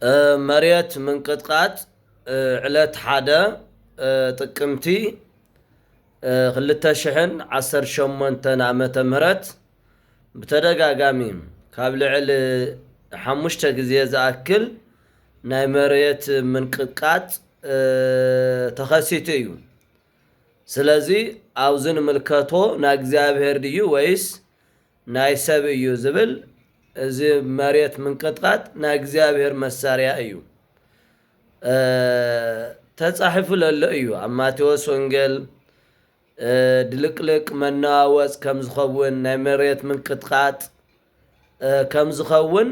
مريت من قطقات علت حدا ጥቅምቲ 2018 ዓመተ ምህረት በተደጋጋሚ ካብ ልዕል 5 ጊዜ ዝኣክል ናይ መሬት ምንቅጥቃጥ ተኸሲቱ እዩ። ስለዚ አውዝን ምልከቶ ናይ እግዚአብሔር ድዩ ወይስ ናይ ሰብ እዩ ዝብል እዚ መሬት ምንቅጥቃጥ ናይ እግዚአብሔር መሳርያ እዩ ተጻሕፉ ለለ እዩ። ኣብ ማቴዎስ ወንጌል ድልቅልቅ መናወጽ ከም ዝኸውን ናይ መሬት ምንቅጥቃጥ ከም ዝኸውን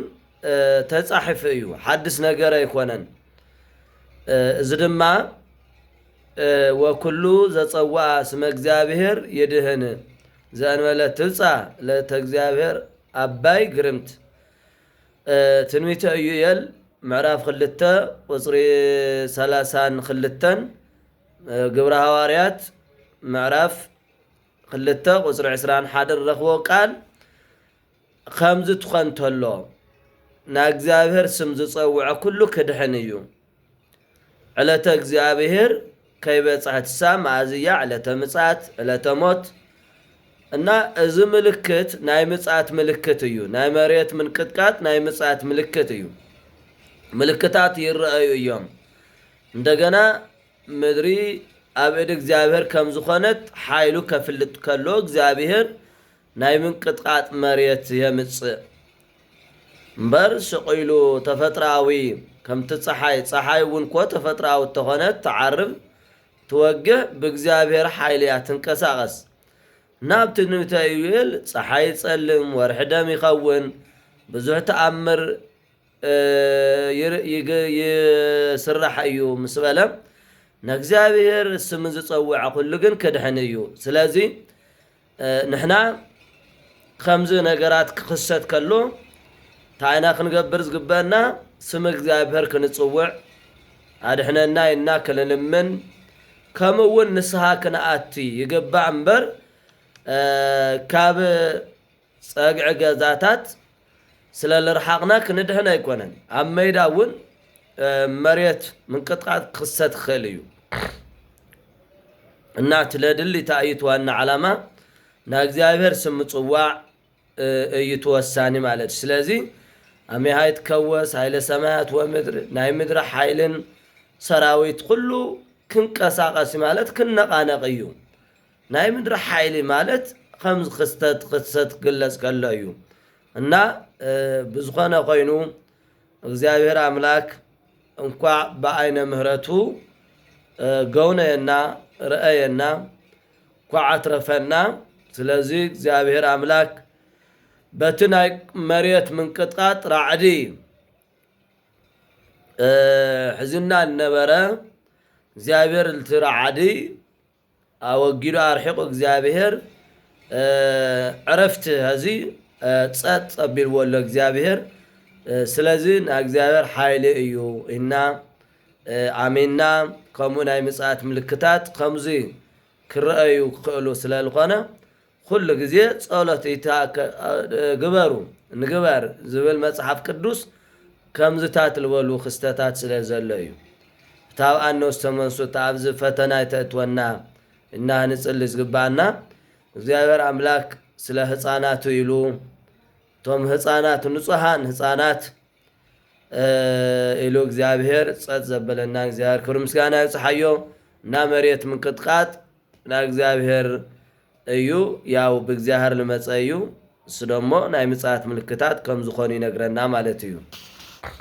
ተጻሕፉ እዩ። ሓድስ ነገር ኣይኮነን። እዚ ድማ ወኩሉ ዘጸውዐ ስመ እግዚአብሔር ይድህን ዘእንበለ ትብጻሕ ለተእግዚአብሔር አባይ ግርምት ትንቢተ ኢዩኤል ምዕራፍ 2 ቁጽሪ 32 ግብረ ሐዋርያት ምዕራፍ 2 ቁጽሪ 21 ረኽቦ ቃል ከምዝ ትኾንተሎ ናይ እግዚአብሔር ስም ዝጸውዐ ኩሉ ክድሕን እዩ። ዕለተ እግዚአብሔር ከይበጽሐት መዓዝያ ዕለተ ምጽአት ዕለተ ሞት እና እዚ ምልክት ናይ ምጽአት ምልክት እዩ። ናይ መሬት ምንቅጥቃጥ ናይ ምጽአት ምልክት እዩ። ምልክታት ይረአዩ እዮም። እንደገና ምድሪ ኣብ እድ እግዚአብሔር ከም ዝኾነት ኃይሉ ከፍልጥ ከሎ እግዚአብሔር ናይ ምንቅጥቃጥ መሬት የምጽእ እምበር ስቑኢሉ ተፈጥራዊ ከምቲ ፀሓይ እውን እኮ ተፈጥራዊ ተኾነት ተዓርብ ትወግህ ብእግዚአብሔር ኃይል እያ ትንቀሳቐስ። ናብ ትንቢተ ኢዩኤል ፀሓይ ይጸልም ወርሒ ደም ይኸውን ብዙሕ ተኣምር ይስራሕ እዩ ምስ በለ ንእግዚአብሔር ስም ዝጸውዐ ኩሉ ግን ክድሕን እዩ። ስለዚ ንሕና ከምዚ ነገራት ክኽሰት ከሎ ታይና ክንገብር ዝግበአና ስም እግዚአብሔር ክንጽውዕ አድሕነና ኢልና ክንልምን ከምኡውን ንስሐ ክንኣቲ ይግባእ እምበር ካብ ጸግዒ ገዛታት ስለ ልርሓቕና ክንድሕን ኣይኮነን። ኣብ ሜዳ እውን መሬት ምንቅጥቃጥ ክኽሰት ክኽእል እዩ እና ትለድሊታ እዩ ዋና ዓላማ ናይ እግዚአብሔር ስም ምጽዋዕ እዩ ተወሳኒ ማለት። ስለዚ ኣሜሃይ ትከወስ ኃይለ ሰማያት ወምድር ናይ ምድሪ ኃይልን ሰራዊት ኩሉ ክንቀሳቐስ ማለት ክነቓነቕ እዩ። ናይ ምድሪ ኃይሊ ማለት ከምዚ ክስተት ግለጽ ከሎ እዩ እና ብዝኾነ ኮይኑ እግዚአብሔር አምላክ እንኳዕ በአይነ ምህረቱ ገውነየና ረአየና ኳዕ አትረፈና። ስለዚ እግዚአብሔር አምላክ በቲ ናይ መሬት ምንቅጥቃጥ ራዕዲ ሕዝና ነበረ እግዚአብሔር እቲ ራዕዲ አወጊዱ አርሒቁ እግዚአብሔር ዕረፍቲ ህዚ ጸጥ አቢልወሎ እግዚአብሔር። ስለዚ ናይ እግዚአብሔር ኃይሊ እዩ እና አሜንና ከምኡ ናይ ምጽአት ምልክታት ከምዚ ክረአዩ ክእሉ ስለልኾነ ኩሉ ጊዜ ጸሎት ግበሩ ንግበር ዝብል መጽሐፍ ቅዱስ ከምዝታት ልበሉ ክስተታት ስለ ዘሎ እዩ። ታብ ኣነው ዝተመንሱት ኣብዚ ፈተና ይተእትወና እና ንጽሊ ዝግባአና እግዚአብሔር አምላክ ስለ ህፃናቱ ኢሉ ቶም ህፃናት ንጹሃን ህፃናት ኢሉ እግዚአብሔር ጸጥ ዘበለና እግዚአብሔር ክብር ምስጋና ይብጽሐዮ። እና መሬት ምንቅጥቃጥ ናይ እግዚአብሔር እዩ ያው ብእግዚአብሔር ልመጸ እዩ። እሱ ደሞ ናይ ምጽአት ምልክታት ከም ዝኾኑ ይነግረና ማለት እዩ።